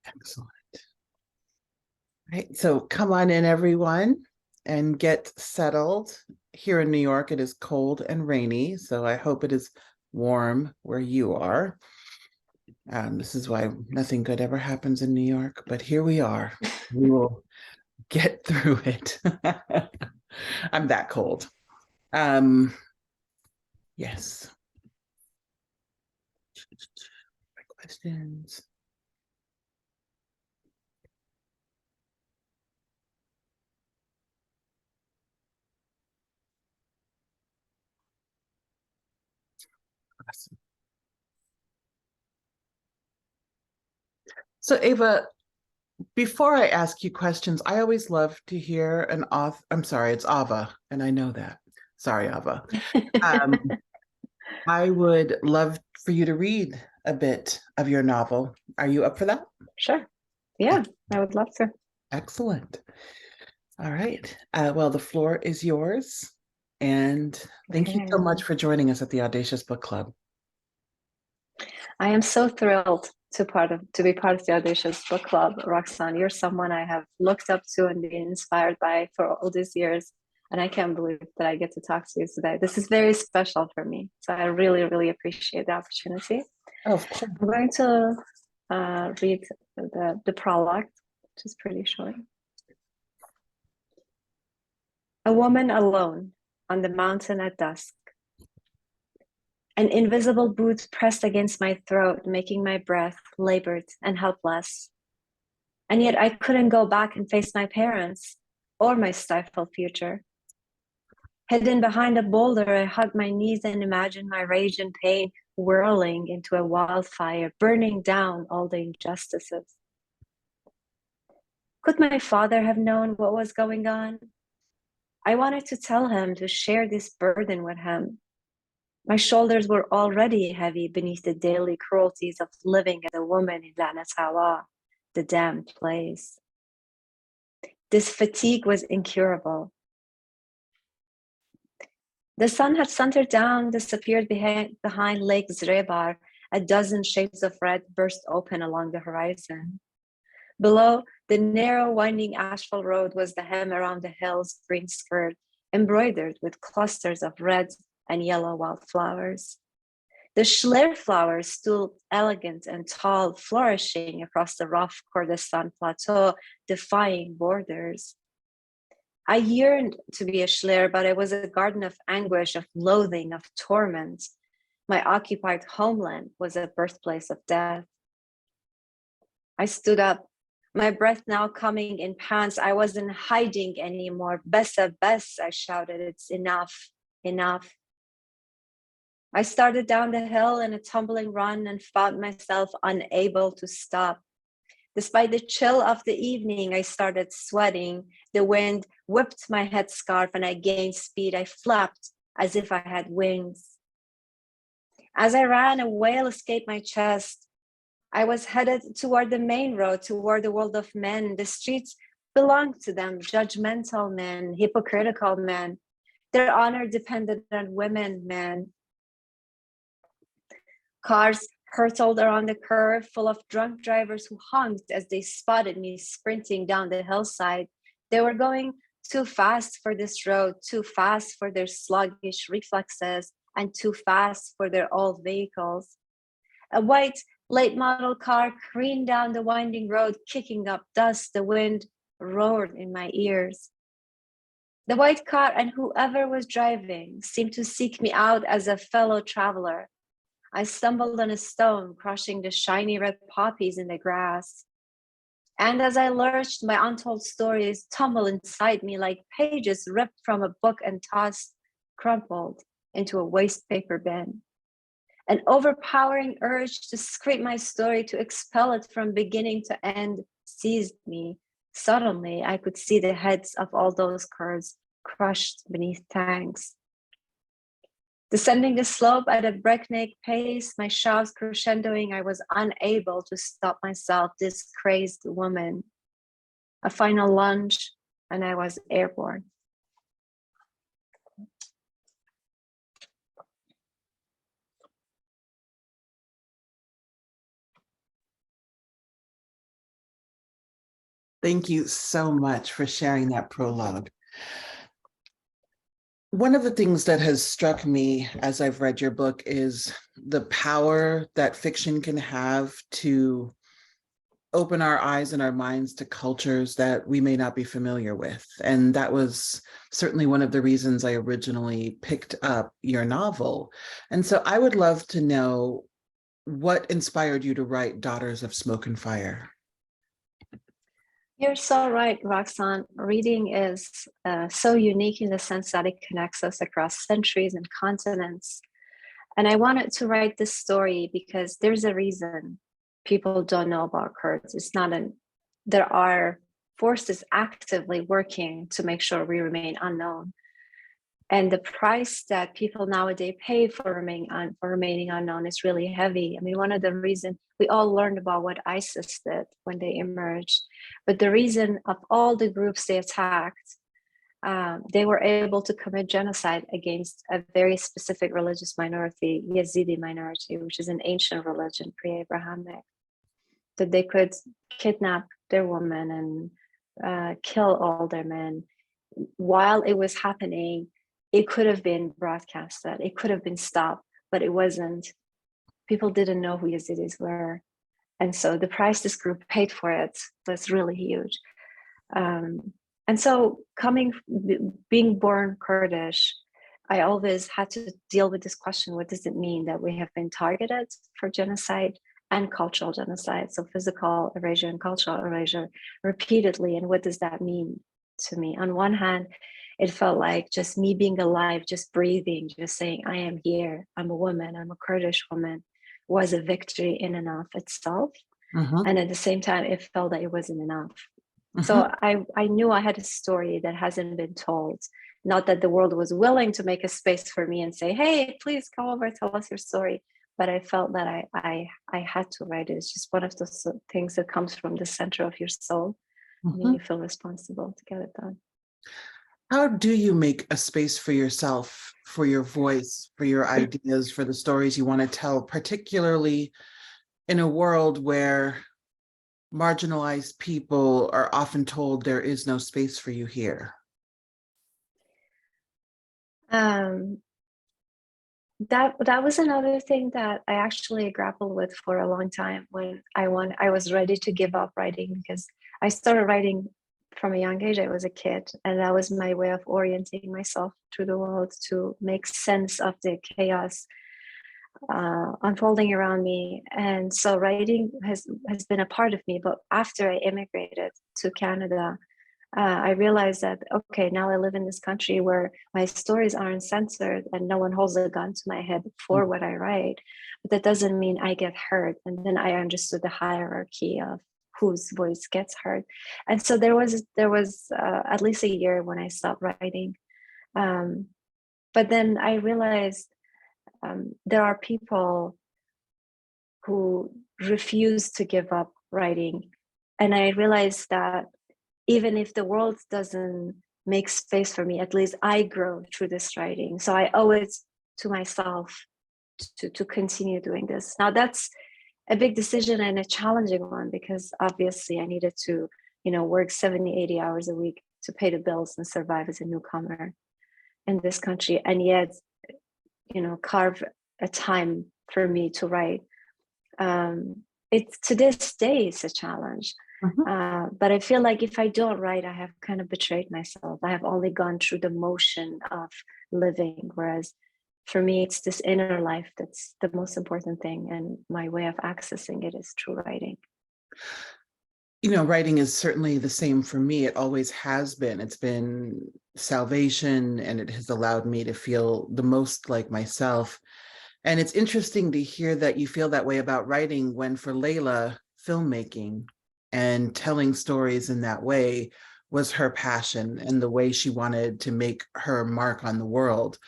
Excellent. All right, so come on in, everyone, and get settled. Here in New York, it is cold and rainy, so I hope it is warm where you are. This is why nothing good ever happens in New York, but here we are. We will get through it. I'm that cold. Yes. Questions. Awesome. So Ava, before I ask you questions, I always love to hear an author. I'm sorry, it's Ava, and I know that. Sorry, Ava. Um, I would love for you to read a bit of your novel. Are you up for that? Sure. Yeah, I would love to. Excellent. All right. Well, the floor is yours. And thank you so Okay. much for joining us at the Audacious Book Club. I am so thrilled to be part of the Audacious Book Club, Roxanne. You're someone I have looked up to and been inspired by for all these years. And I can't believe that I get to talk to you today. This is very special for me. So I really, really appreciate the opportunity. Oh, of course. I'm going to read the prologue, which is pretty short. A woman alone on the mountain at dusk. An invisible boot pressed against my throat, making my breath labored and helpless. And yet I couldn't go back and face my parents or my stifled future. Hidden behind a boulder, I hugged my knees and imagined my rage and pain whirling into a wildfire, burning down all the injustices. Could my father have known what was going on? I wanted to tell him to share this burden with him. My shoulders were already heavy beneath the daily cruelties of living as a woman in Lanatawa, the damned place. This fatigue was incurable. The sun had sundered down, disappeared behind Lake Zrebar. A dozen shades of red burst open along the horizon. Below, the narrow, winding asphalt road was the hem around the hill's green skirt, embroidered with clusters of red and yellow wildflowers. The Schleer flowers stood elegant and tall, flourishing across the rough Kurdistan plateau, defying borders. I yearned to be a Schleer, but it was a garden of anguish, of loathing, of torment. My occupied homeland was a birthplace of death. I stood up, my breath now coming in pants. I wasn't hiding anymore. Bessa, Bess, I shouted, it's enough, enough. I started down the hill in a tumbling run and found myself unable to stop. Despite the chill of the evening, I started sweating. The wind whipped my headscarf and I gained speed. I flapped as if I had wings. As I ran, a wail escaped my chest. I was headed toward the main road, toward the world of men. The streets belonged to them, judgmental men, hypocritical men. Their honor depended on women, men. Cars hurtled around the curve, full of drunk drivers who honked as they spotted me sprinting down the hillside. They were going too fast for this road, too fast for their sluggish reflexes, and too fast for their old vehicles. A white late model car careened down the winding road, kicking up dust. The wind roared in my ears. The white car and whoever was driving seemed to seek me out as a fellow traveler. I stumbled on a stone, crushing the shiny red poppies in the grass. And as I lurched, my untold stories tumbled inside me like pages ripped from a book and tossed, crumpled into a waste paper bin. An overpowering urge to script my story, to expel it from beginning to end, seized me. Suddenly, I could see the heads of all those cars crushed beneath tanks. Descending the slope at a breakneck pace, my shouts crescendoing, I was unable to stop myself, this crazed woman. A final lunge, and I was airborne. Thank you so much for sharing that prologue. One of the things that has struck me as I've read your book is the power that fiction can have to open our eyes and our minds to cultures that we may not be familiar with. And that was certainly one of the reasons I originally picked up your novel. And so I would love to know what inspired you to write Daughters of Smoke and Fire. You're so right, Roxanne. Reading is so unique in the sense that it connects us across centuries and continents. And I wanted to write this story because there's a reason people don't know about Kurds. It's not an, there are forces actively working to make sure we remain unknown. And the price that people nowadays pay for remaining unknown is really heavy. I mean, one of the reasons we all learned about what ISIS did when they emerged, but the reason of all the groups they attacked, they were able to commit genocide against a very specific religious minority, Yazidi minority, which is an ancient religion, pre-Abrahamic, that they could kidnap their women and kill all their men. While it was happening, it could have been broadcasted, it could have been stopped, but it wasn't. People didn't know who Yazidis were. And so the price this group paid for it was really huge. And so being born Kurdish, I always had to deal with this question: what does it mean that we have been targeted for genocide and cultural genocide? So physical erasure and cultural erasure repeatedly. And what does that mean to me? On one hand, it felt like just me being alive, just breathing, just saying, I am here, I'm a woman, I'm a Kurdish woman, was a victory in and of itself. Mm-hmm. And at the same time, it felt that it wasn't enough. Mm-hmm. So I knew I had a story that hasn't been told. Not that the world was willing to make a space for me and say, hey, please come over, tell us your story. But I felt that I had to write it. It's just one of those things that comes from the center of your soul. Mm-hmm. And you feel responsible to get it done. How do you make a space for yourself, for your voice, for your ideas, for the stories you want to tell, particularly in a world where marginalized people are often told there is no space for you here? Um, that was another thing that I actually grappled with for a long time when I was ready to give up writing, because I started writing from a young age. I was a kid, and that was my way of orienting myself through the world, to make sense of the chaos unfolding around me. And so writing has been a part of me. But after I immigrated to Canada, I realized that, okay, now I live in this country where my stories aren't censored and no one holds a gun to my head for what I write. But that doesn't mean I get heard. And then I understood the hierarchy of whose voice gets heard. And so there was at least a year when I stopped writing. But then I realized there are people who refuse to give up writing. And I realized that even if the world doesn't make space for me, at least I grow through this writing. So I owe it to myself to continue doing this. Now that's a big decision and a challenging one, because obviously I needed to, work 70, 80 hours a week to pay the bills and survive as a newcomer in this country. And yet, carve a time for me to write. It's, to this day, it's a challenge. But I feel like if I don't write, I have kind of betrayed myself. I have only gone through the motion of living, whereas for me, it's this inner life that's the most important thing, and my way of accessing it is through writing. Writing is certainly the same for me. It always has been. It's been salvation, and it has allowed me to feel the most like myself. And it's interesting to hear that you feel that way about writing, when for Layla, filmmaking and telling stories in that way was her passion and the way she wanted to make her mark on the world.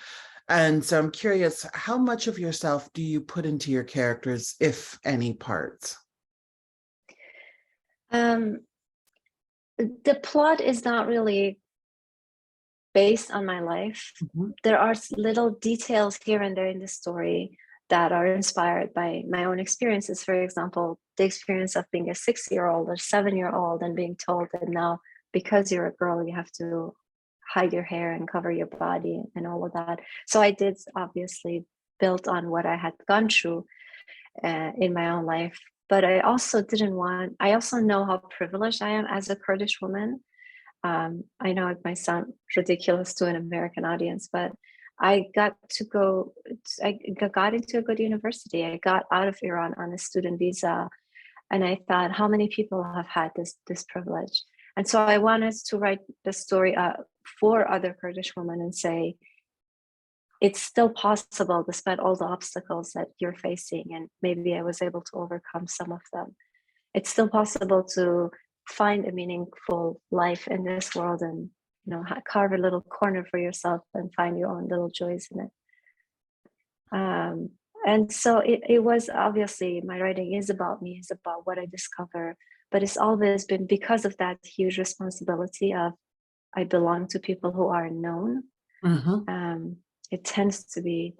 And so I'm curious, how much of yourself do you put into your characters, if any parts? The plot is not really based on my life. Mhm. There are little details here and there in the story that are inspired by my own experiences. For example, the experience of being a 6-year-old or 7-year-old and being told that now, because you're a girl, you have to hide your hair and cover your body and all of that. So I did obviously built on what I had gone through in my own life. But I also I also know how privileged I am as a Kurdish woman. I know it might sound ridiculous to an American audience, but I got into a good university. I got out of Iran on a student visa. And I thought, how many people have had this privilege? And so I wanted to write the story for other Kurdish women and say, it's still possible despite all the obstacles that you're facing. And maybe I was able to overcome some of them. It's still possible to find a meaningful life in this world and, carve a little corner for yourself and find your own little joys in it. And so it was obviously, my writing is about me, is about what I discover, but it's always been because of that huge responsibility of I belong to people who are known. It tends to be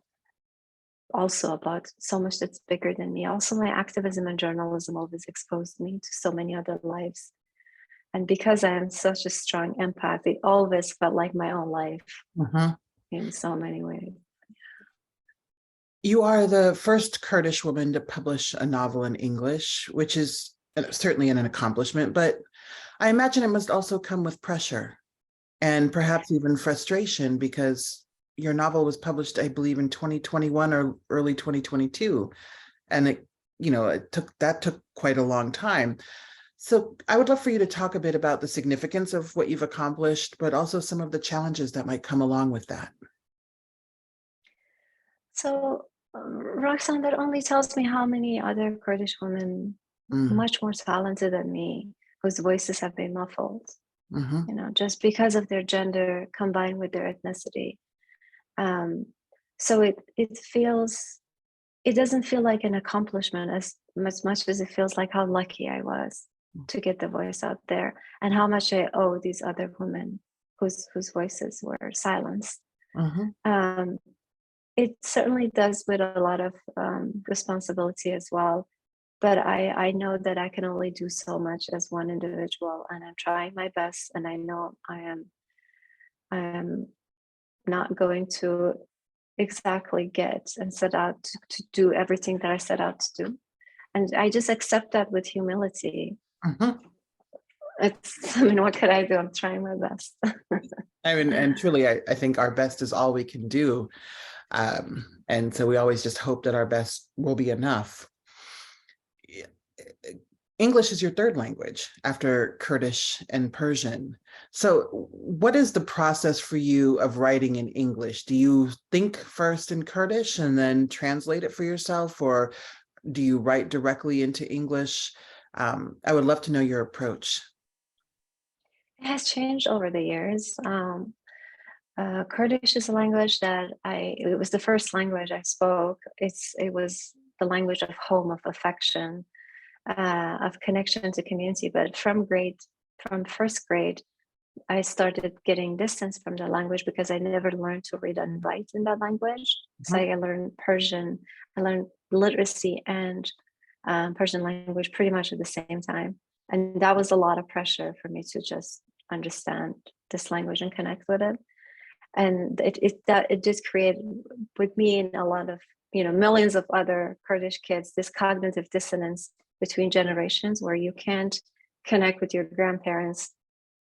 also about so much that's bigger than me. Also, my activism and journalism always exposed me to so many other lives. And because I am such a strong empath, it always felt like my own life in so many ways. You are the first Kurdish woman to publish a novel in English, which is certainly an accomplishment, but I imagine it must also come with pressure and perhaps even frustration, because your novel was published, I believe, in 2021 or early 2022. And it took quite a long time. So I would love for you to talk a bit about the significance of what you've accomplished, but also some of the challenges that might come along with that. So, Roxanne, that only tells me how many other Kurdish women, much more talented than me, whose voices have been muffled, just because of their gender combined with their ethnicity. So it doesn't feel like an accomplishment as much as it feels like how lucky I was to get the voice out there, and how much I owe these other women whose voices were silenced. It certainly does with a lot of responsibility as well. But I know that I can only do so much as one individual, and I'm trying my best. And I know I am not going to exactly get and set out to do everything that I set out to do. And I just accept that with humility. What could I do? I'm trying my best. And truly, I think our best is all we can do. And so we always just hope that our best will be enough. English is your third language after Kurdish and Persian. So what is the process for you of writing in English? Do you think first in Kurdish and then translate it for yourself, or do you write directly into English? I would love to know your approach. It has changed over the years. Kurdish is a language that it was the first language I spoke. It was the language of home, of affection, of connection to community. But from first grade, I started getting distance from the language because I never learned to read and write in that language. So I learned Persian, I learned literacy and Persian language pretty much at the same time. And that was a lot of pressure for me to just understand this language and connect with it. And it just created with me and a lot of, millions of other Kurdish kids, this cognitive dissonance between generations where you can't connect with your grandparents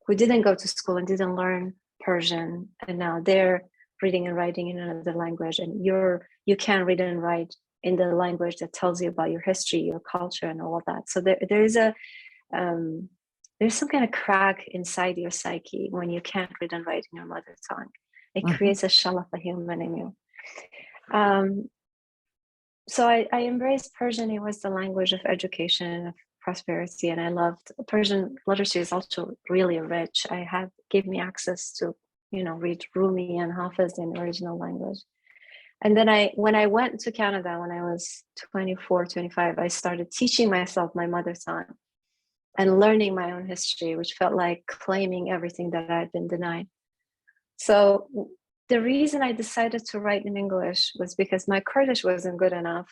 who didn't go to school and didn't learn Persian, and now they're reading and writing in another language, and you can't read and write in the language that tells you about your history, your culture, and all of that. So there's some kind of crack inside your psyche when you can't read and write in your mother tongue. It creates a shell of a human in you. So I embraced Persian. It was the language of education, of prosperity, and I loved Persian literature. Is also really rich. Gave me access to read Rumi and Hafiz in original language. And then when I went to Canada when I was 24, 25, I started teaching myself my mother tongue and learning my own history, which felt like claiming everything that I had been denied. So the reason I decided to write in English was because my Kurdish wasn't good enough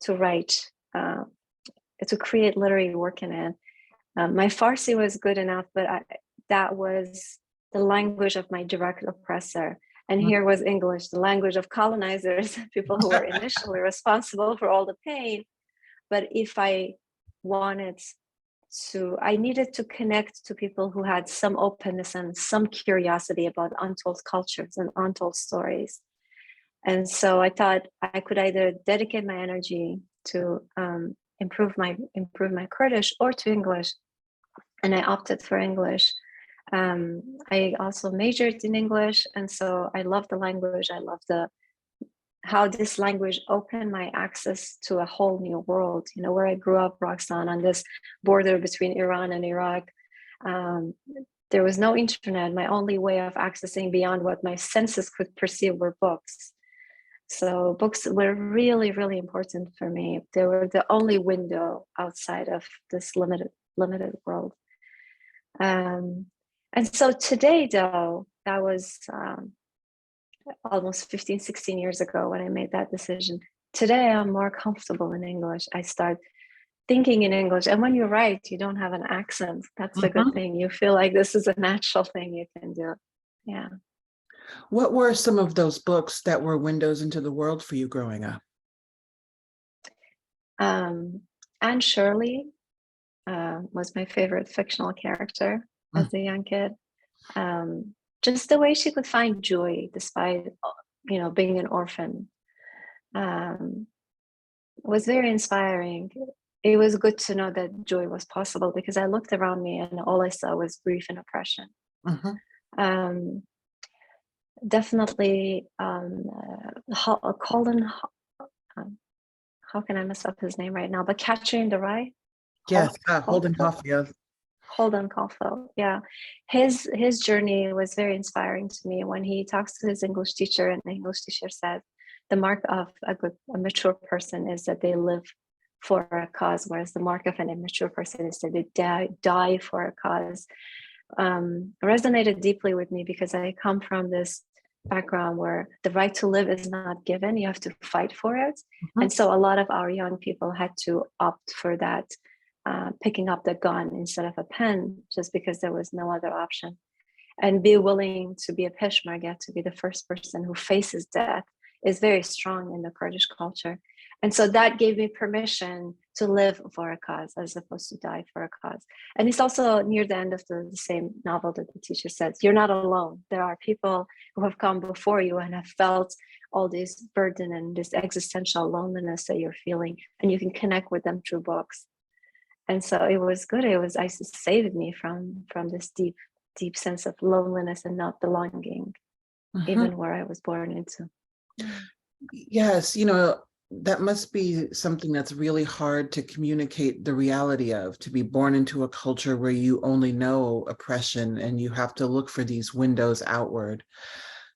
to write, to create literary work in it. My Farsi was good enough, but that was the language of my direct oppressor. And here was English, the language of colonizers, people who were initially responsible for all the pain. But if I wanted to, I needed to connect to people who had some openness and some curiosity about untold cultures and untold stories. And so I thought I could either dedicate my energy to improve my Kurdish or to English, and I opted for English. I also majored in English, and so I love the language. I love how this language opened my access to a whole new world. You know, where I grew up, Roxanne, on this border between Iran and Iraq. There was no internet. My only way of accessing beyond what my senses could perceive were books. So books were really, really important for me. They were the only window outside of this limited world. And so today, though, that was almost 15, 16 years ago when I made that decision. Today, I'm more comfortable in English. I start thinking in English. And when you write, you don't have an accent. That's a good thing. You feel like this is a natural thing you can do. Yeah. What were some of those books that were windows into the world for you growing up? Anne Shirley was my favorite fictional character as a young kid. Just the way she could find joy despite, you know, being an orphan, was very inspiring. It was good to know that joy was possible, because I looked around me and all I saw was grief and oppression. Definitely Colin, how can I mess up his name right now, but Catcher in the Rye. Yes, Holden Caulfield. Holden Caulfield, yeah. His journey was very inspiring to me when he talks to his English teacher, and the English teacher said the mark of a mature person is that they live for a cause, whereas the mark of an immature person is that they die for a cause. Resonated deeply with me, because I come from this background where the right to live is not given, you have to fight for it. And so a lot of our young people had to opt for that, picking up the gun instead of a pen, just because there was no other option. And be willing to be a Peshmerga, to be the first person who faces death, is very strong in the Kurdish culture. And so that gave me permission to live for a cause as opposed to die for a cause. And it's also near the end of the same novel that the teacher says, you're not alone. There are people who have come before you and have felt all this burden and this existential loneliness that you're feeling, and you can connect with them through books. And so it was good. It saved me from this deep sense of loneliness and not belonging, even where I was born into. Yes, you know, that must be something that's really hard to communicate the reality of, to be born into a culture where you only know oppression and you have to look for these windows outward.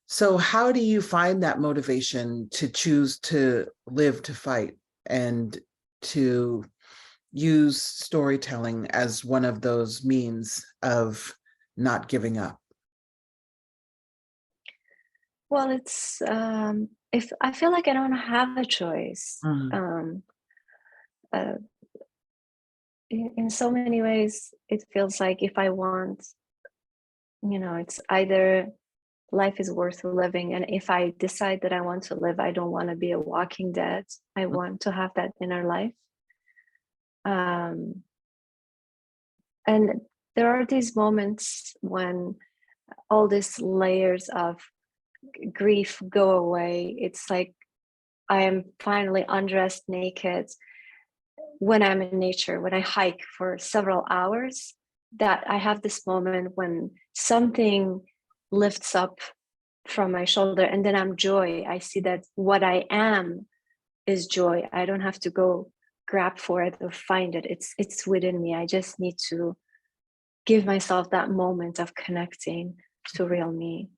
So how do you find that motivation to choose to live to fight and to use storytelling as one of those means of not giving up? Well, it's if I feel like I don't have a choice. In so many ways, it feels like if I want, you know, it's either life is worth living, and if I decide that I want to live, I don't want to be a walking dead. I want to have that inner life. And there are these moments when all these layers of grief go away. It's like I am finally undressed naked when I'm in nature, when I hike for several hours, that I have this moment when something lifts up from my shoulder, and then I'm joy. I see that what I am is joy. I don't have to go grab for it or find it. It's within me. I just need to give myself that moment of connecting to real me.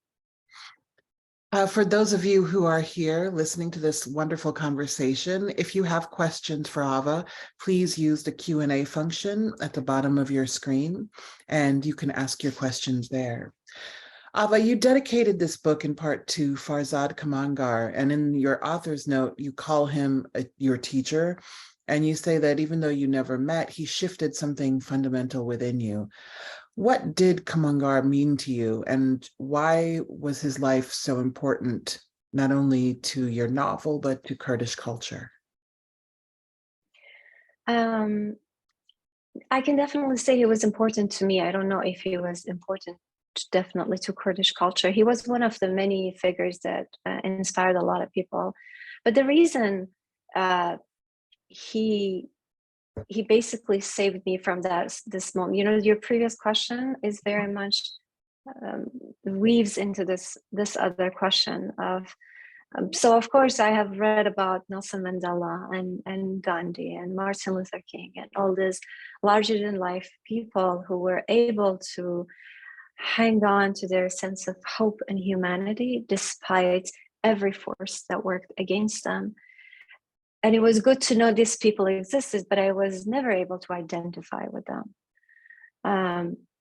For those of you who are here listening to this wonderful conversation, if you have questions for Ava, please use the Q&A function at the bottom of your screen, and you can ask your questions there. Ava, you dedicated this book in part to Farzad Kamangar, and in your author's note, you call him your teacher, and you say that even though you never met, he shifted something fundamental within you. What did Kamangar mean to you, and why was his life so important, not only to your novel, but to Kurdish culture? I can definitely say he was important to me. I don't know if he was important definitely to Kurdish culture. He was one of the many figures that inspired a lot of people. But the reason uh, he he basically saved me from this moment. You know, your previous question is very much um, weaves into this other question of so of course I have read about Nelson Mandela and Gandhi and Martin Luther King and all these larger than life people who were able to hang on to their sense of hope and humanity despite every force that worked against them. And it was good to know these people existed, but I was never able to identify with them.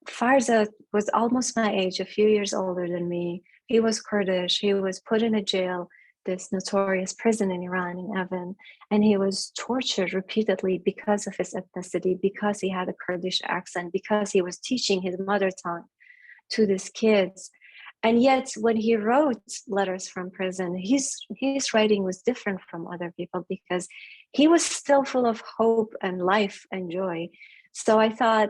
Farzad was almost my age, a few years older than me. He was Kurdish. He was put in a jail, this notorious prison in Iran, in Evin, and he was tortured repeatedly because of his ethnicity, because he had a Kurdish accent, because he was teaching his mother tongue to these kids. And yet, when he wrote letters from prison, his writing was different from other people because he was still full of hope and life and joy. So I thought,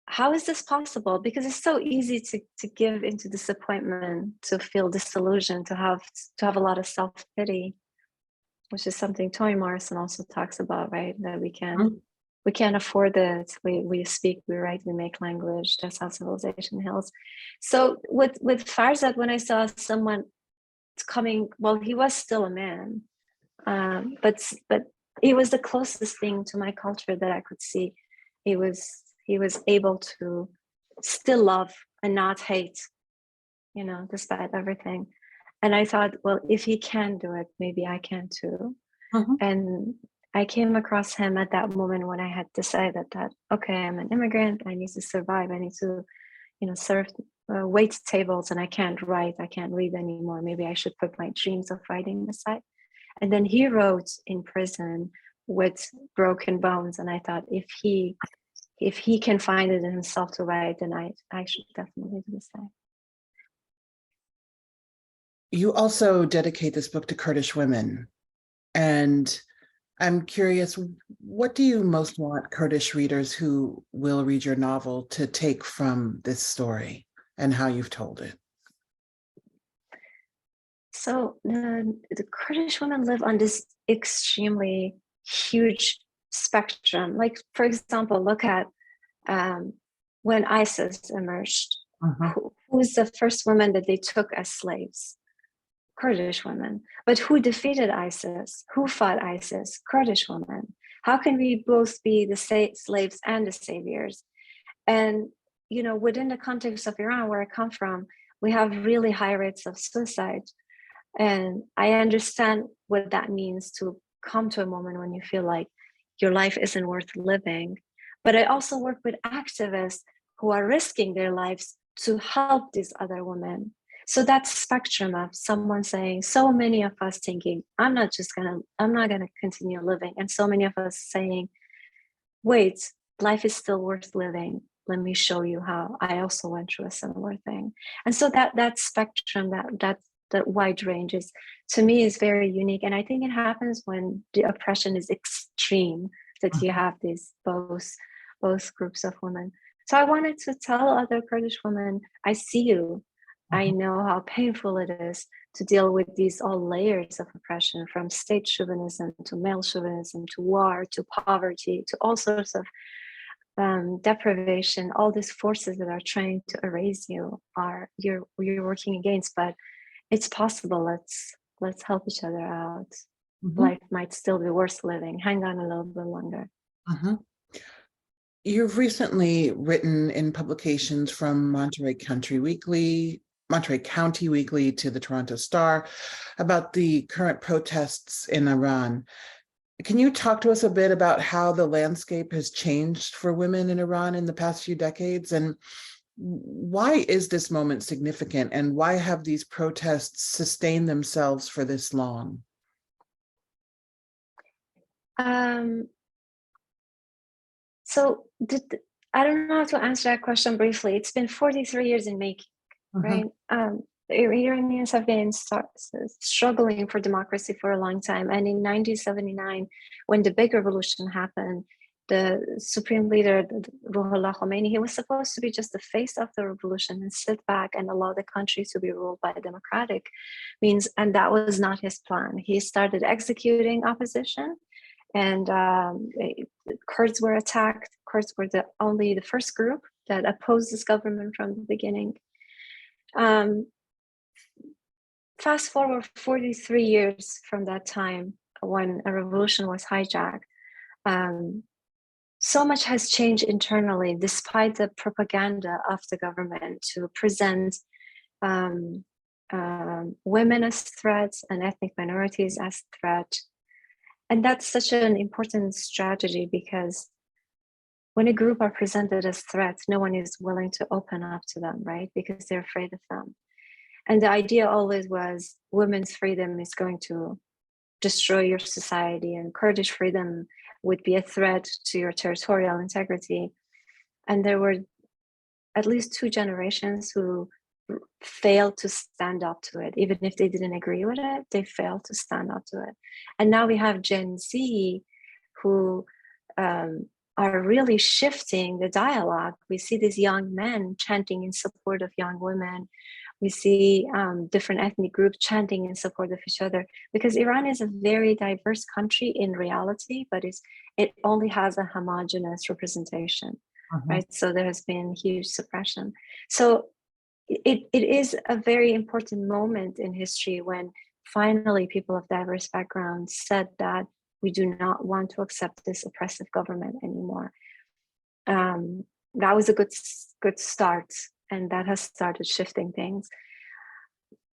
how is this possible? Because it's so easy to give into disappointment, to feel disillusioned, to have a lot of self-pity, which is something Toni Morrison also talks about, right? That we can't afford it. We speak, we write, we make language. That's how civilization heals. So with Farzad, when I saw someone coming, well, he was still a man, but he was the closest thing to my culture that I could see. He was able to still love and not hate, you know, despite everything. And I thought, well, if he can do it, maybe I can too. Mhm. And I came across him at that moment when I had decided that, okay, I'm an immigrant. I need to survive. I need to, you know, serve, wait tables, and I can't write. I can't read anymore. Maybe I should put my dreams of writing aside. And then he wrote in prison with broken bones, and I thought, if he can find it in himself to write, then I should definitely do the same. You also dedicate this book to Kurdish women. And I'm curious, what do you most want Kurdish readers who will read your novel to take from this story and how you've told it? So the Kurdish women live on this extremely huge spectrum. Like, for example, look at um, when ISIS emerged. Uh-huh. Who was the first woman that they took as slaves? Kurdish women. But who defeated ISIS? Who fought ISIS? Kurdish women. How can we both be the slaves and the saviors? And, you know, within the context of Iran, where I come from, we have really high rates of suicide. And I understand what that means to come to a moment when you feel like your life isn't worth living. But I also work with activists who are risking their lives to help these other women. So that spectrum of someone saying, so many of us thinking, I'm not gonna continue living. And so many of us saying, wait, life is still worth living. Let me show you how I also went through a similar thing. And so that spectrum, that wide range is, to me, is very unique. And I think it happens when the oppression is extreme, that you have these both groups of women. So I wanted to tell other Kurdish women, I see you. I know how painful it is to deal with these all layers of oppression, from state chauvinism to male chauvinism to war to poverty to all sorts of deprivation. All these forces that are trying to erase you are you're working against, but it's possible. Let's help each other out. Mhm. Life might still be worth living. Hang on a little bit longer. Mhm. You've recently written in publications from Monterey County Weekly to the Toronto Star about the current protests in Iran. Can you talk to us a bit about how the landscape has changed for women in Iran in the past few decades? And Why is this moment significant, and why have these protests sustained themselves for this long? Um, so I don't know how to answer that question briefly. It's been 43 years in making, Uh-huh. right? The Iranians have been struggling for democracy for a long time. And in 1979, when the big revolution happened, the supreme leader, Ruhollah Khomeini, he was supposed to be just the face of the revolution and sit back and allow the country to be ruled by democratic means. And that was not his plan. He started executing opposition, and Kurds were attacked. Kurds were only the first group that opposed this government from the beginning. Fast forward 43 years from that time when a revolution was hijacked. So much has changed internally, despite the propaganda of the government to present women as threats and ethnic minorities as threat. And that's such an important strategy, because when a group are presented as threats, no one is willing to open up to them, right? Because they're afraid of them. And the idea always was women's freedom is going to destroy your society, and Kurdish freedom would be a threat to your territorial integrity. And there were at least 2 generations who failed to stand up to it. Even if they didn't agree with it, they failed to stand up to it. And now we have Gen Z who are really shifting the dialogue. We see these young men chanting in support of young women. We see different ethnic groups chanting in support of each other, because Iran is a very diverse country in reality, but it only has a homogenous representation, Uh-huh. right? So there has been huge suppression. So it is a very important moment in history when finally people of diverse backgrounds said that we do not want to accept this oppressive government anymore. That was a good start, and that has started shifting things.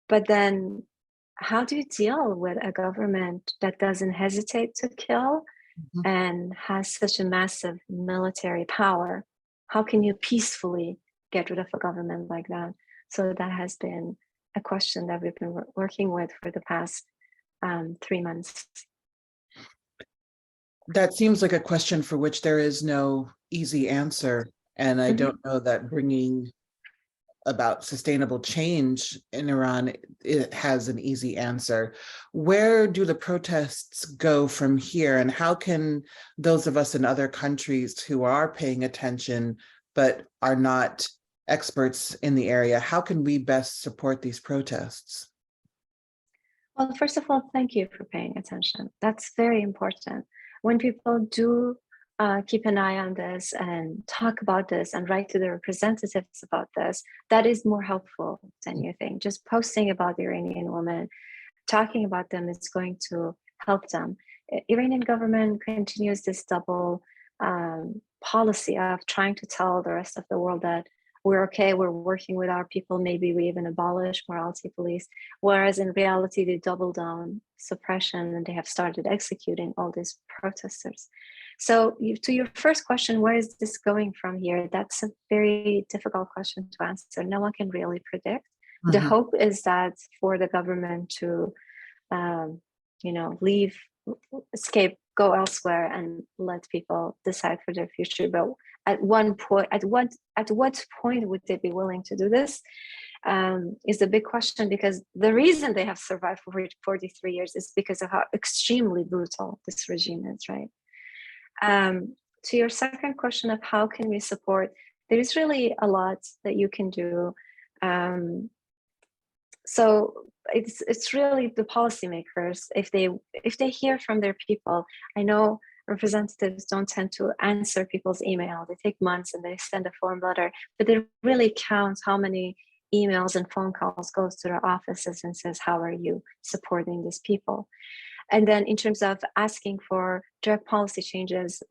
But then, how do you deal with a government that doesn't hesitate to kill Mhm. and has such a massive military power? How can you peacefully get rid of a government like that? So that has been a question that we've been working with for the past 3 months. That seems like a question for which there is no easy answer. And I Mhm. don't know that bringing about sustainable change in Iran, it has an easy answer. Where do the protests go from here? And how can those of us in other countries who are paying attention but are not experts in the area, how can we best support these protests? Well, first of all, thank you for paying attention. That's very important. When people do keep an eye on this and talk about this and write to their representatives about this, that is more helpful than you think. Just posting about the Iranian women, talking about them is going to help them. Iranian government continues this double policy of trying to tell the rest of the world that we're okay, we're working with our people, maybe we even abolish morality police, whereas in reality they double down suppression and they have started executing all these protesters. So to your first question, where is this going from here? That's a very difficult question to answer. No one can really predict. The Mhm. hope is that for the government to um, leave, escape, go elsewhere, and let people decide for their future. But at what point would they be willing to do this? Is the big question, because the reason they have survived for 43 years is because of how extremely brutal this regime is, right? To your second question of how can we support, there is really a lot that you can do. So it's really the policymakers, if they hear from their people. I know representatives don't tend to answer people's email. They take months and they send a form letter, but they really count how many emails and phone calls goes to their offices and says, how are you supporting these people? And then in terms of asking for direct policy changes,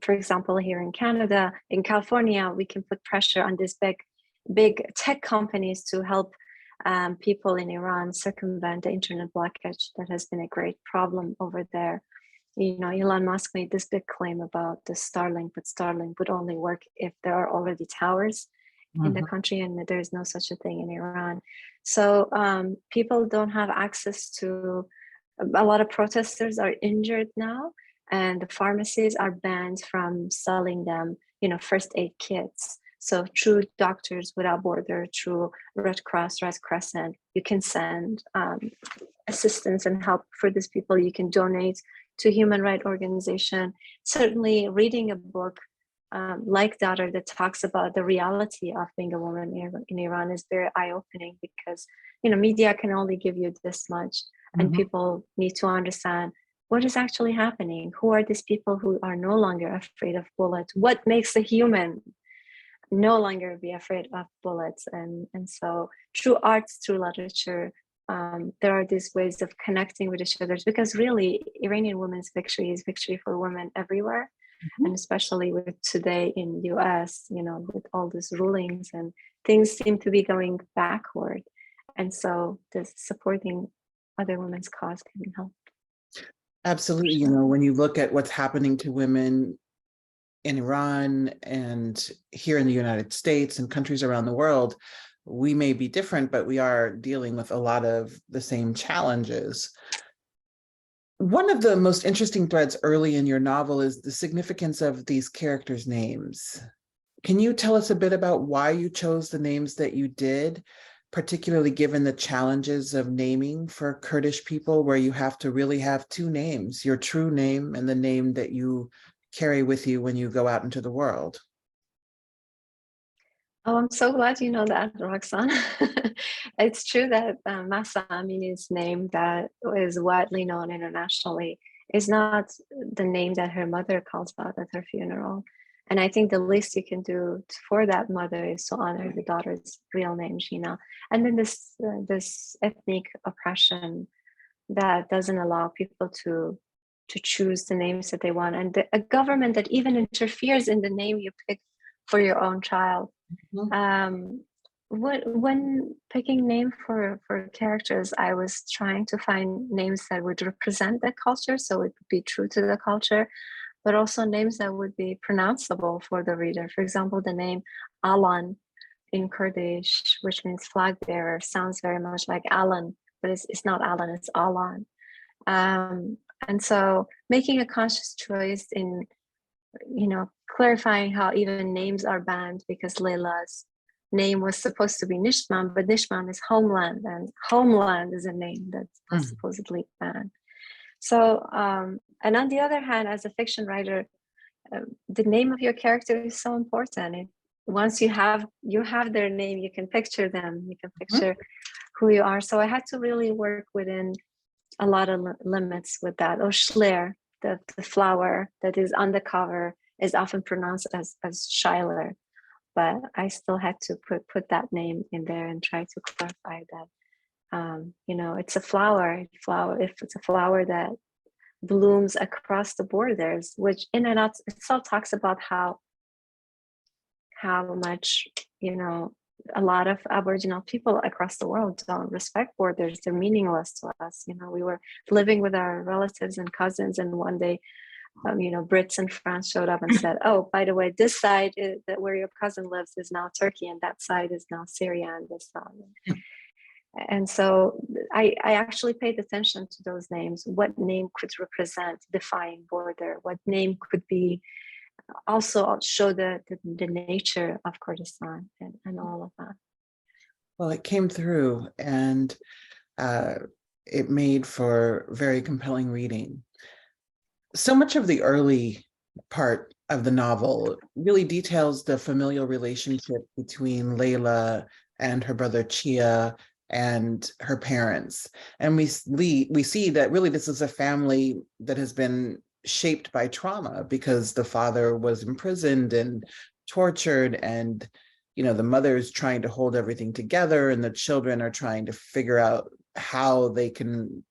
for example, here in Canada, in California, we can put pressure on these big tech companies to help people in Iran circumvent the internet blockage that has been a great problem over there. Elon Musk made this big claim about the Starlink, but Starlink would only work if there are already towers in the Mhm. country, and there's no such a thing in Iran. So people don't have access to. A lot of protesters are injured now, and the pharmacies are banned from selling them, first aid kits. So through Doctors Without Border, through Red Cross, Red Crescent, you can send assistance and help for these people. You can donate to human rights organization. Certainly, reading a book like Daughter that talks about the reality of being a woman in Iran is very eye-opening, because media can only give you this much, and Mhm. people need to understand what is actually happening. Who are these people who are no longer afraid of bullets? What makes a human no longer be afraid of bullets? And so through arts, through literature, there are these ways of connecting with each other, because really Iranian women's victory is victory for women everywhere. Mhm. And especially with today in US, with all these rulings, and things seem to be going backward. And so this supporting other women's cause can help, for Absolutely. sure. When you look at what's happening to women in Iran and here in the United States and countries around the world, we may be different, but we are dealing with a lot of the same challenges. One of the most interesting threads early in your novel is the significance of these characters' names. Can you tell us a bit about why you chose the names that you did, particularly given the challenges of naming for Kurdish people, where you have to really have two names, your true name and the name that you carry with you when you go out into the world? Oh, I'm so glad you know that, Roxanne. It's true that Masa Amini's name, that is widely known internationally, is not the name that her mother calls out at her funeral. And I think the least you can do for that mother is to honor the daughter's real name, Gina. And then this ethnic oppression that doesn't allow people to choose the names that they want, and a government that even interferes in the name you pick for your own child. Mhm. um when picking name for characters, I was trying to find names that would represent the culture, so it would be true to the culture, but also names that would be pronounceable for the reader. For example, the name Alan in Kurdish, which means flag bearer, sounds very much like Alan, but it's not Alan, it's Alan. And so making a conscious choice in clarifying how even names are banned, because Layla's name was supposed to be Nishman, but Nishman is homeland, and homeland is a name that's Mhm. supposedly banned. So, and on the other hand, as a fiction writer, the name of your character is so important. Once you have their name, you can picture them, you can Mhm. picture who you are. So I had to really work within a lot of limits with that. Or Schleer, the flower that is on the cover, is often pronounced as Schuyler, but I still had to put that name in there and try to clarify that. It's a flower. If it's a flower that blooms across the borders, which in and out itself talks about how much a lot of Aboriginal people across the world don't respect borders. They're meaningless to us. We were living with our relatives and cousins, and one day, Brits and France showed up and said, "Oh, by the way, this side that where your cousin lives is now Turkey, and that side is now Syria, and this side." And so I actually paid attention to those names. What name could represent defying border? What name could be also show the nature of Kurdistan, and all of that. Well, it came through and uh, it made for very compelling reading. So much of the early part of the novel really details the familial relationship between Layla and her brother Chia and her parents. And we see that really this is a family that has been shaped by trauma, because the father was imprisoned and tortured, and the mother is trying to hold everything together, and the children are trying to figure out how they can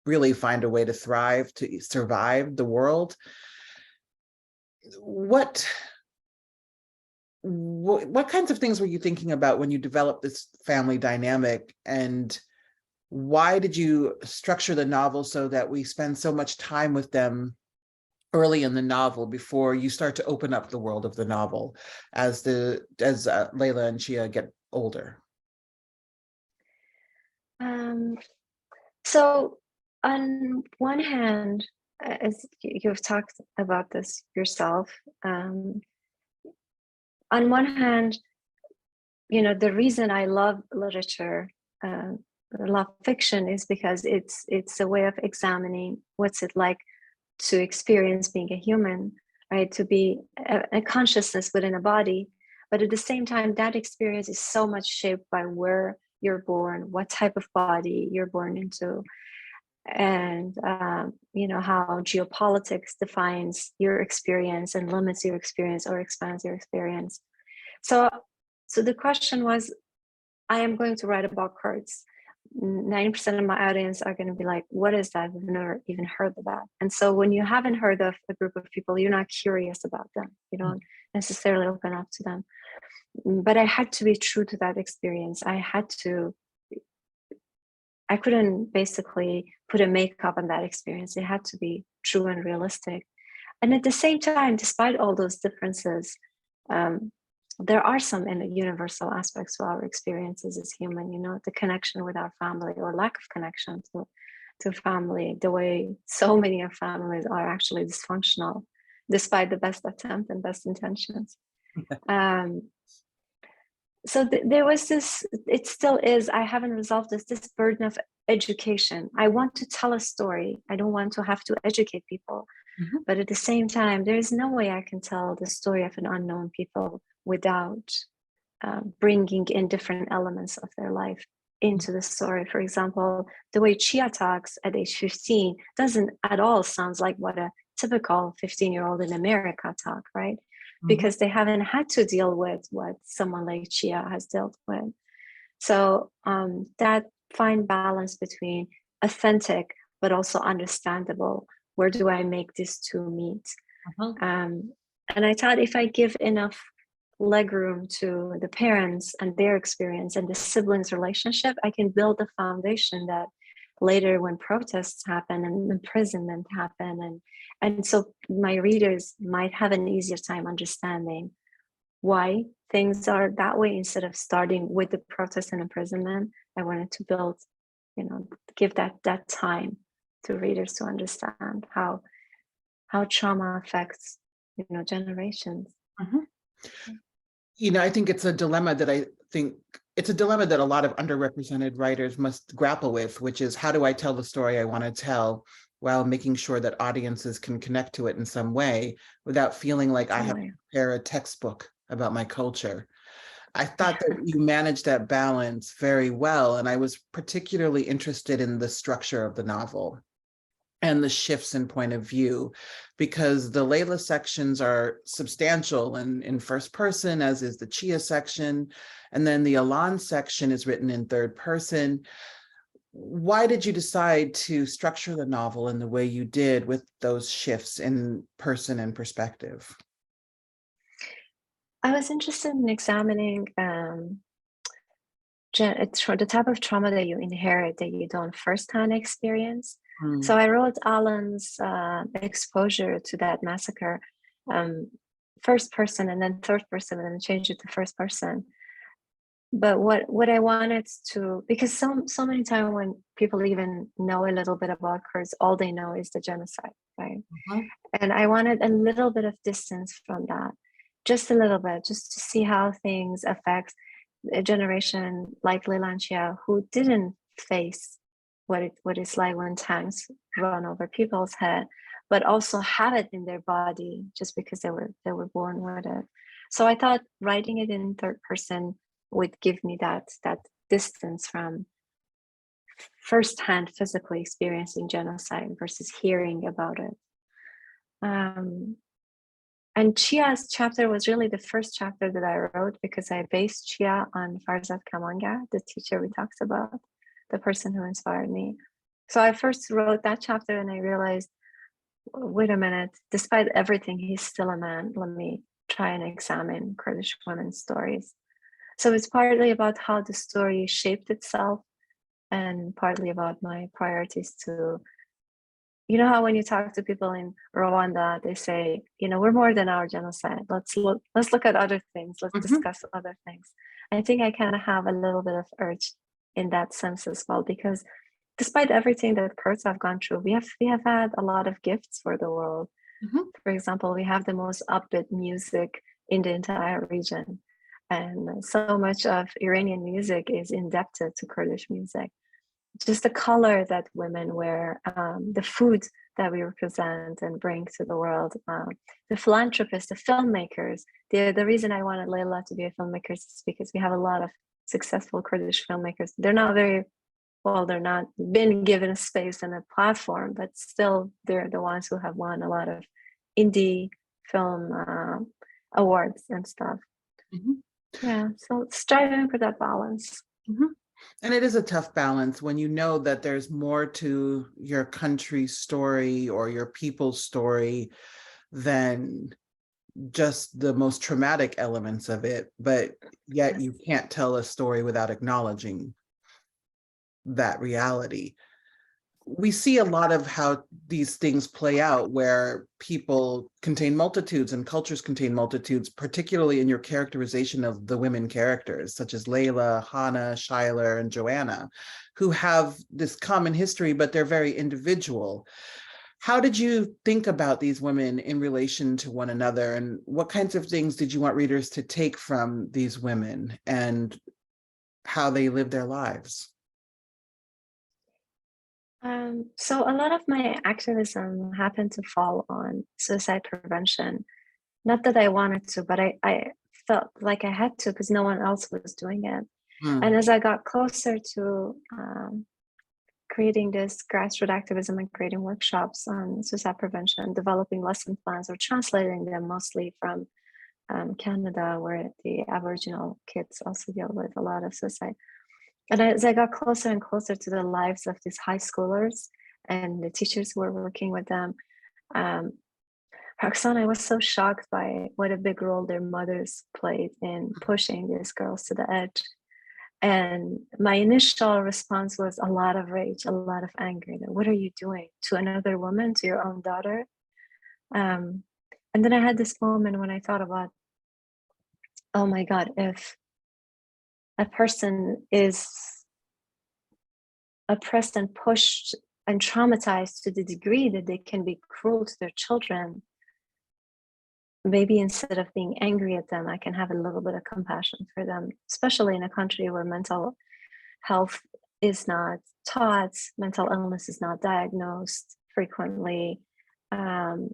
really find a way to thrive, to survive the world. What what kinds of things were you thinking about when you developed this family dynamic, and why did you structure the novel so that we spend so much time with them early in the novel before you start to open up the world of the novel as Layla and Chia get older? So on one hand, as you've talked about this yourself, on one hand, the reason I love literature, love fiction, is because it's a way of examining what's it like to experience being a human, right? To be a consciousness within a body. But at the same time, that experience is so much shaped by where you're born, what type of body you're born into, and how geopolitics defines your experience and limits your experience or expands your experience. So the question was, I am going to write about cards. 90% of my audience are going to be like, what is that? I've never even heard of that. And so when you haven't heard of a group of people, you're not curious about them. You don't necessarily open up to them. But I had to be true to that experience. I couldn't basically put a makeup on that experience. It had to be true and realistic. And at the same time, despite all those differences, there are some universal aspects to our experiences as human, the connection with our family or lack of connection to family, the way so many of families are actually dysfunctional, despite the best attempt and best intentions. So there was this, it still is, I haven't resolved this burden of education. I want to tell a story. I don't want to have to educate people. Mm-hmm. But at the same time, there is no way I can tell the story of an unknown people without bringing in different elements of their life into the story. For example, the way Chia talks at age 15 doesn't at all sounds like what a typical 15-year-old in America talk, right? Because they haven't had to deal with what someone like Chia has dealt with. So that fine balance between authentic but also understandable, where do I make these two meet? And I thought if I give enough legroom to the parents and their experience and the siblings relationship, I can build a foundation that later when protests happen and imprisonment happen, and so my readers might have an easier time understanding why things are that way instead of starting with the protest and imprisonment. I wanted to build, give that time to readers to understand how trauma affects, generations. I think it's a dilemma that a lot of underrepresented writers must grapple with, which is, how do I tell the story I want to tell while making sure that audiences can connect to it in some way without feeling like I have to prepare a textbook about my culture. I thought that you managed that balance very well, and I was particularly interested in the structure of the novel and the shifts in point of view, because the Layla sections are substantial and in first person, as is the Chia section, and then the Alan section is written in third person. Why did you decide to structure the novel in the way you did with those shifts in person and perspective? I was interested in examining the type of trauma that you inherit that you don't firsthand experience. So I wrote Alan's exposure to that massacre, first person and then third person, and then changed it to first person. But what I wanted to, because so many times when people even know a little bit about Kurds, all they know is the genocide, right? And I wanted a little bit of distance from that, just a little bit, just to see how things affect a generation like Layla and Chia, who didn't face what it's like when tanks run over people's head, but also have it in their body just because they were born with it. So I thought writing it in third person would give me that distance from firsthand physically experiencing genocide versus hearing about it. And Chia's chapter was really the first chapter that I wrote because I based Chia on Farzad Kamanga, the teacher we talked about, the person who inspired me. So I first wrote that chapter and I realized, wait a minute, despite everything, he's still a man. Let me try and examine Kurdish women's stories. So it's partly about how the story shaped itself and partly about my priorities to you know how when you talk to people in Rwanda, they say, we're more than our genocide. Let's look at other things. Let's Mhm. discuss other things. I think I kind of have a little bit of urge in that sense as well, because despite everything that Kurds have gone through, we have had a lot of gifts for the world. Mhm. For example, we have the most upbeat music in the entire region. And so much of Iranian music is indebted to Kurdish music. Just the color that women wear, the food that we represent and bring to the world, the philanthropists, the filmmakers. The reason I wanted Layla to be a filmmaker is because we have a lot of successful Kurdish filmmakers. They're not very well, they're not been given a space and a platform, but still they're the ones who have won a lot of indie film awards and stuff. Mhm. Yeah, so striving for that balance. Mhm. And it is a tough balance when you know that there's more to your country's story or your people's story than just the most traumatic elements of it, but yet Yes. you can't tell a story without acknowledging that reality. We see a lot of how these things play out where people contain multitudes and cultures contain multitudes, particularly in your characterization of the women characters, such as Layla, Hana, Schuyler, and Joanna, who have this common history, but they're very individual. How did you think about these women in relation to one another? And what kinds of things did you want readers to take from these women and how they live their lives? So a lot of my activism happened to fall on suicide prevention. Not that I wanted to, but I felt like I had to because no one else was doing it. And Hmm. as I got closer to creating this grassroots activism and creating workshops on suicide prevention, developing lesson plans or translating them mostly from Canada, where the Aboriginal kids also deal with a lot of suicide. And as I got closer and closer to the lives of these high schoolers and the teachers who were working with them, um, Roxana, I was so shocked by what a big role their mothers played in pushing these girls to the edge. And my initial response was a lot of rage, a lot of anger. What are you doing to another woman, to your own daughter? Um, and then I had this moment when I thought about, oh my God, if a person is oppressed and pushed and traumatized to the degree that they can be cruel to their children, maybe instead of being angry at them, I can have a little bit of compassion for them, especially in a country where mental health is not taught, mental illness is not diagnosed frequently. Um,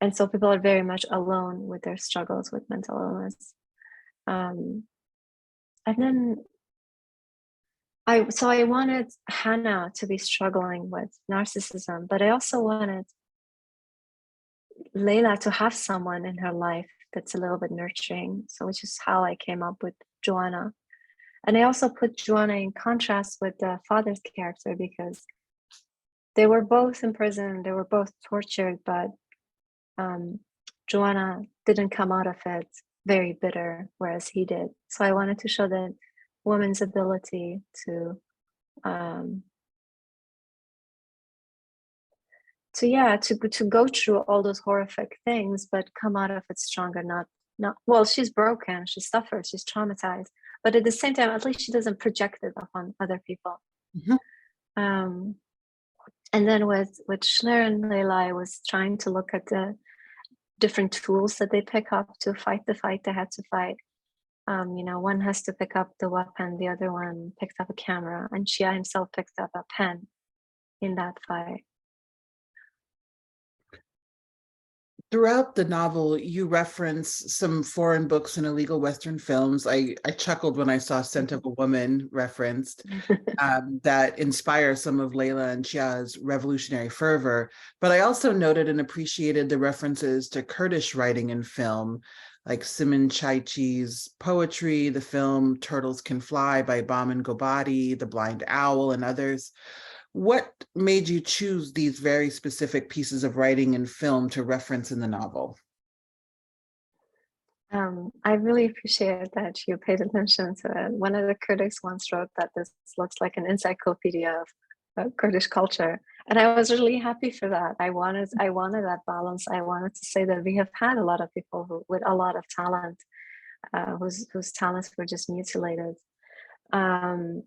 and so people are very much alone with their struggles with mental illness. Um, and then I wanted Hannah to be struggling with narcissism, but I also wanted Layla to have someone in her life that's a little bit nurturing. So which is how I came up with Joanna. And I also put Joanna in contrast with the father's character because they were both in prison, they were both tortured, but um, Joanna didn't come out of it very bitter, whereas he did. So I wanted to show that woman's ability um, to go through all those horrific things, but come out of it stronger. Not well. She's broken, she suffers, she's traumatized, but at the same time, at least she doesn't project it upon other people. Mhm. Um, and then with Schler and Layla, I was trying to look at the different tools that they pick up to fight the fight they had to fight. One has to pick up the weapon, the other one picked up a camera, and Shia himself picked up a pen in that fight. Throughout the novel, you reference some foreign books and illegal Western films. I chuckled when I saw Scent of a Woman referenced, that inspire some of Layla and Chia's revolutionary fervor. But I also noted and appreciated the references to Kurdish writing in film, like Simin Chaichi's poetry, the film Turtles Can Fly by Bahman Gobadi, The Blind Owl, and others. What made you choose these very specific pieces of writing and film to reference in the novel? I really appreciate that you paid attention to it. One of the critics once wrote that this looks like an encyclopedia of Kurdish culture. And I was really happy for that. I wanted that balance. I wanted to say that we have had a lot of people with a lot of talent, whose talents were just mutilated. Um,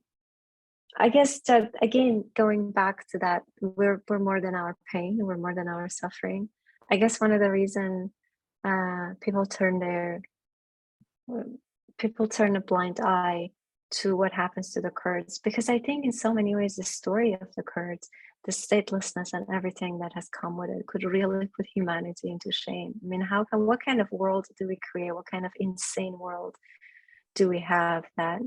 I guess that, again, going back to that, we're more than our pain. We're more than our suffering. I guess one of the reason people uh, turn a blind eye to what happens to the Kurds, because I think in so many ways the story of the Kurds, the statelessness and everything that has come with it, could really put humanity into shame. I mean, what kind of world do we create? What kind of insane world do we have, that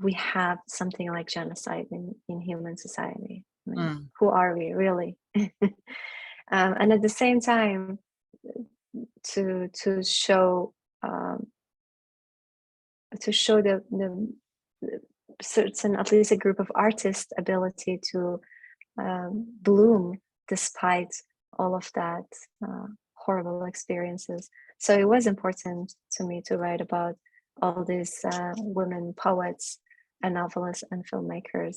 we have something like genocide in human society? I mean, Mm, who are we really? And at the same time, to show um, the certain, at least a group of artists' ability to bloom despite all of that horrible experiences. So it was important to me to write about all these women poets and novelists and filmmakers.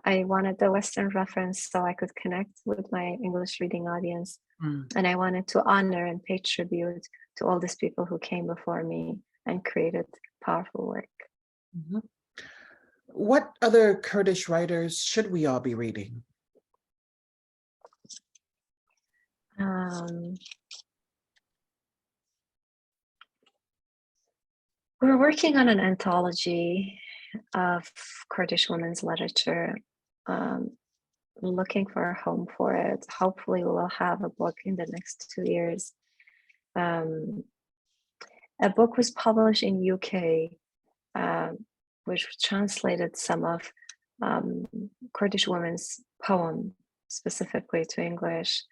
I wanted the Western reference so I could connect with my English reading audience. mm, And I wanted to honor and pay tribute to all these people who came before me and created powerful work. mhm. What other Kurdish writers should we all be reading? Um, we're working on an anthology of Kurdish women's literature, um, looking for a home for it. Hopefully, we will have a book in the next 2 years. Um, a book was published in UK, which translated some of Kurdish women's poem specifically to English.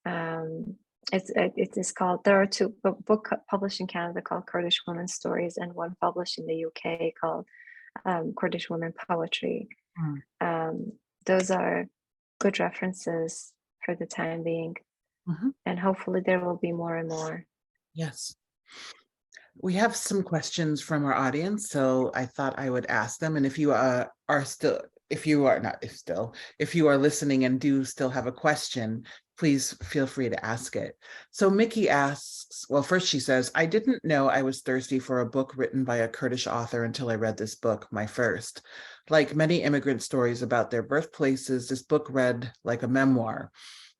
Um, it is called. There are two book published in Canada called Kurdish Women's Stories, and one published in the UK called Kurdish Women Poetry. Mm, Um, those are good references for the time being, mhm. and hopefully there will be more and more. Yes. We have some questions from our audience, so I thought I would ask them. And if you are still, if you are not, if still, if you are listening and do still have a question, please feel free to ask it. So Mickey asks, well, first she says, I didn't know I was thirsty for a book written by a Kurdish author until I read this book, my first. Like many immigrant stories about their birthplaces, this book read like a memoir.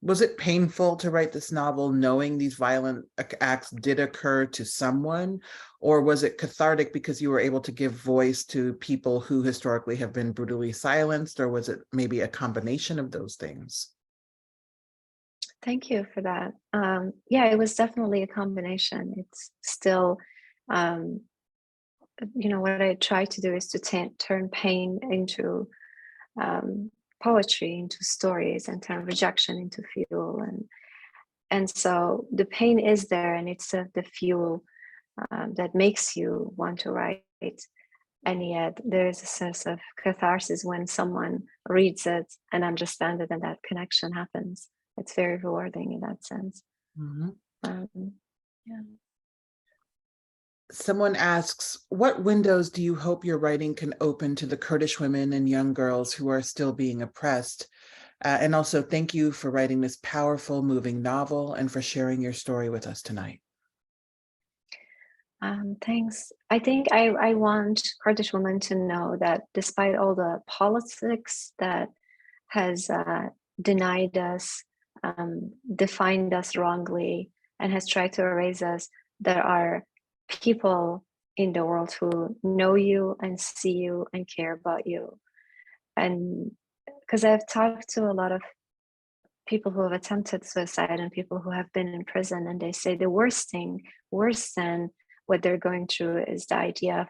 Was it painful to write this novel knowing these violent acts did occur to someone? Or was it cathartic because you were able to give voice to people who historically have been brutally silenced? Or was it maybe a combination of those things? Thank you for that. Yeah, it was definitely a combination. It's still, um, what I try to do is to turn pain into um, poetry, into stories, and turn rejection into fuel. And so the pain is there, and it's the fuel that makes you want to write. And yet there is a sense of catharsis when someone reads it and understands it, and that connection happens. It's very rewarding in that sense. Mhm. Yeah. Someone asks, what windows do you hope your writing can open to the Kurdish women and young girls who are still being oppressed? And also, thank you for writing this powerful, moving novel and for sharing your story with us tonight. Thanks. I think I want Kurdish women to know that despite all the politics that has denied us, defined us wrongly, and has tried to erase us, there are people in the world who know you and see you and care about you. And because I've talked to a lot of people who have attempted suicide and people who have been in prison, and they say the worst thing, worse than what they're going through, is the idea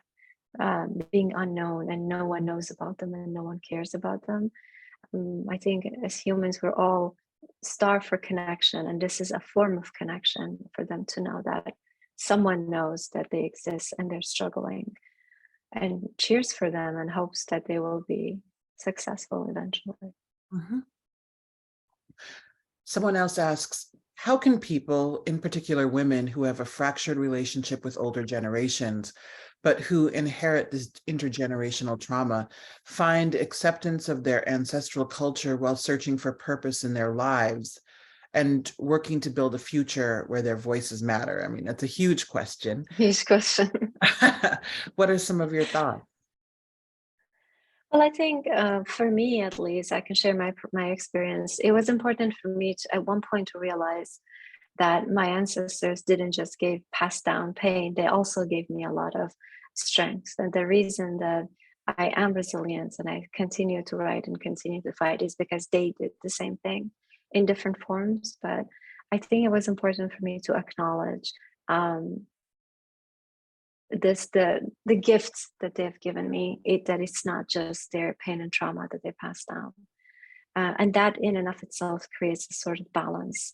of being unknown and no one knows about them and no one cares about them. I think as humans, we're all starved for connection, and this is a form of connection for them to know that someone knows that they exist and they're struggling, and cheers for them and hopes that they will be successful eventually. Mhm. Someone else asks, how can people, in particular women who have a fractured relationship with older generations, but who inherit this intergenerational trauma, find acceptance of their ancestral culture while searching for purpose in their lives and working to build a future where their voices matter? I mean, that's a huge question. Huge question. What are some of your thoughts? Well, I think for me, at least, I can share my experience. It was important for me to, at one point, to realize that my ancestors didn't just give passed down pain; they also gave me a lot of strength. And the reason that I am resilient and I continue to write and continue to fight is because they did the same thing in different forms. But I think it was important for me to acknowledge um, the gifts that they've given me, that it's not just their pain and trauma that they passed down, and that in and of itself creates a sort of balance,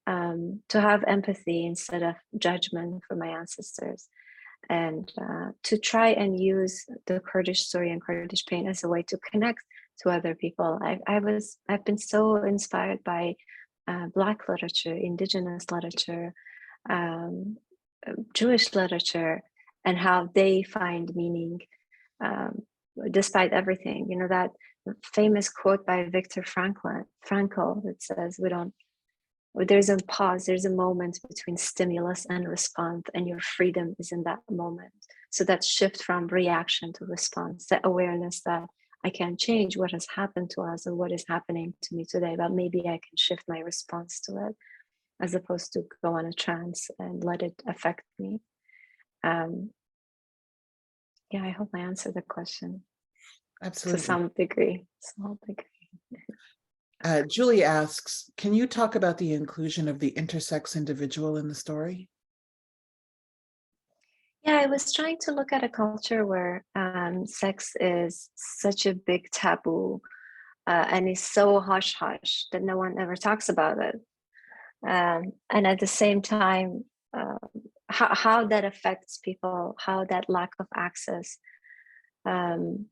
to have empathy instead of judgment for my ancestors, and to try and use the Kurdish story and Kurdish pain as a way to connect to other people. I've been so inspired by Black literature, Indigenous literature, um, Jewish literature, and how they find meaning um, despite everything. You know, that famous quote by Viktor Frankl that says, "We don't. There's a pause. There's a moment between stimulus and response, and your freedom is in that moment." So that shift from reaction to response, that awareness that I can change what has happened to us or what is happening to me today, but maybe I can shift my response to it as opposed to go on a trance and let it affect me. Um, yeah, I hope I answered the question to Absolutely. some degree, small degree. Julie asks, can you talk about the inclusion of the intersex individual in the story? Yeah, I was trying to look at a culture where sex is such a big taboo, and is so hush hush that no one ever talks about it. And at the same time, how that affects people, how that lack of access um,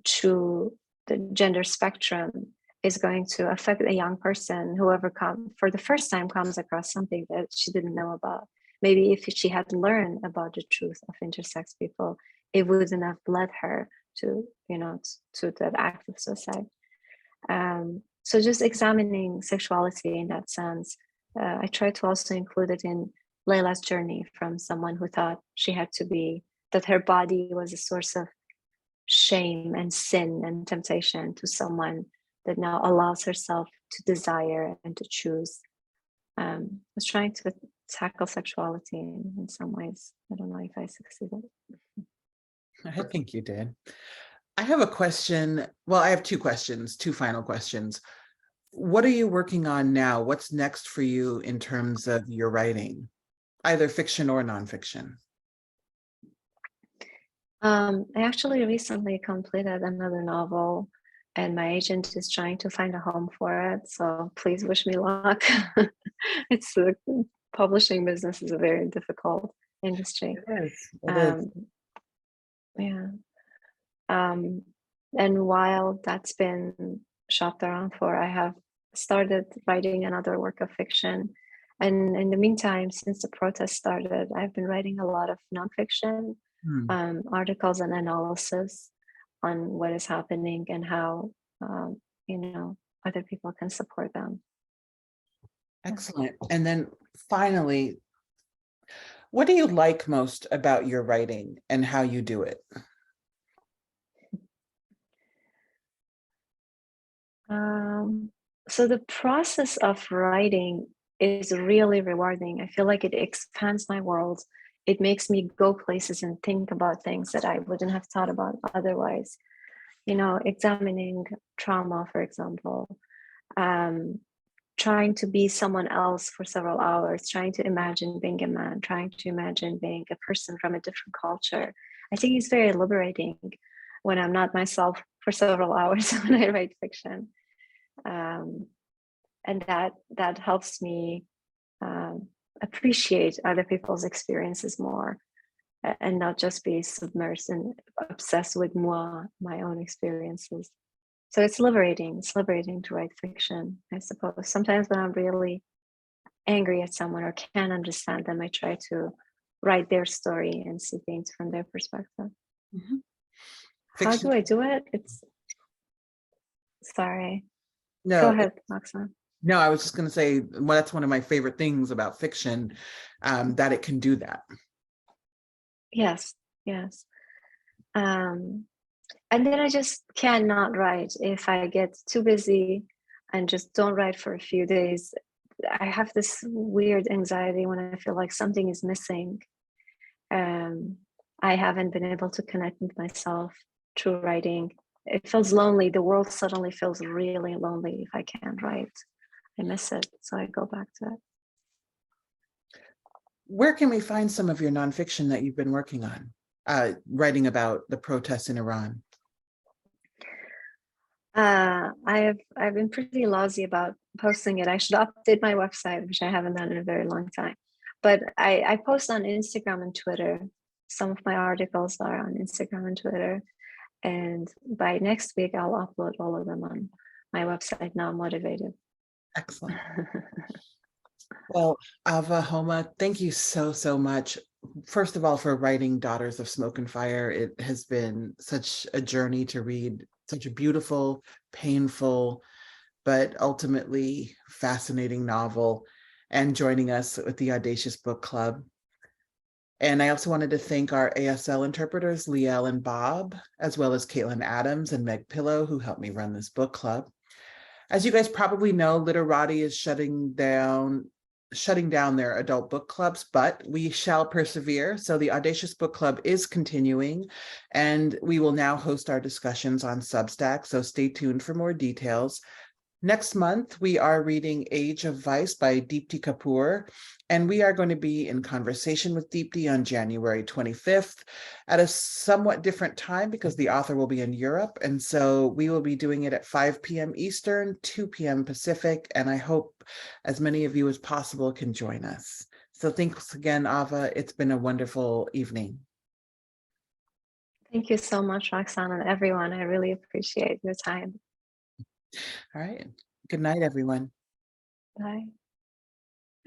to the gender spectrum is going to affect a young person, whoever for the first time comes across something that she didn't know about. Maybe if she had learned about the truth of intersex people, it wouldn't have led her to, to that act of suicide. So just examining sexuality in that sense, I try to also include it in Layla's journey from someone who thought she had to be, that her body was a source of shame and sin and temptation, to someone that now allows herself to desire and to choose. I was trying to tackle sexuality in some ways. I don't know if I succeeded. I think you did. I have a question. Well, I have two questions, two final questions. What are you working on now? What's next for you in terms of your writing, either fiction or nonfiction? I actually recently completed another novel, and my agent is trying to find a home for it. So please wish me luck. It's the publishing business is a very difficult industry. It is. It is. Um, yeah. Um, and while that's been shopped around for, I have started writing another work of fiction. And in the meantime, since the protest started, I've been writing a lot of nonfiction, Hmm. articles and analysis on what is happening and how, other people can support them. Excellent. And then finally, what do you like most about your writing and how you do it? So the process of writing is really rewarding. I feel like it expands my world. It makes me go places and think about things that I wouldn't have thought about otherwise. Examining trauma, for example, um, trying to be someone else for several hours, trying to imagine being a man, trying to imagine being a person from a different culture. I think it's very liberating when I'm not myself for several hours when I write fiction. Um, and that helps me appreciate other people's experiences more, and not just be submersed and obsessed with my own experiences. So it's liberating. It's liberating to write fiction, I suppose. Sometimes when I'm really angry at someone or can't understand them, I try to write their story and see things from their perspective. Mhm. How Fiction. do I do it? Sorry. Go No, ahead, Roxanne. no, I was just going to say, well, that's one of my favorite things about fiction, that it can do that. Yes, yes. And then I just cannot write if I get too busy and just don't write for a few days. I have this weird anxiety when I feel like something is missing. I haven't been able to connect with myself through writing. It feels lonely. The world suddenly feels really lonely if I can't write. I miss it, so I go back to it. Where can we find some of your nonfiction that you've been working on, writing about the protests in Iran? I've been pretty lousy about posting it. I should update my website, which I haven't done in a very long time. But I post on Instagram and Twitter. Some of my articles are on Instagram and Twitter. And by next week, I'll upload all of them on my website. Now I'm motivated. Excellent. Well, Ava, Homa, thank you so, so much. First of all, for writing Daughters of Smoke and Fire. It has been such a journey to read such a beautiful, painful, but ultimately fascinating novel, and joining us with the Audacious Book Club. And I also wanted to thank our ASL interpreters, Liel and Bob, as well as Caitlin Adams and Meg Pillow, who helped me run this book club. As you guys probably know, Literati is shutting down their adult book clubs, but we shall persevere. So the Audacious Book Club is continuing, and we will now host our discussions on Substack. So stay tuned for more details. Next month, we are reading Age of Vice by Deepti Kapoor, and we are going to be in conversation with Deepti on January 25th at a somewhat different time because the author will be in Europe. And so we will be doing it at 5 p.m. Eastern, 2 p.m. Pacific, and I hope as many of you as possible can join us. So thanks again, Ava. It's been a wonderful evening. Thank you so much, Roxanne, and everyone. I really appreciate your time. All right. Good night, everyone. Bye.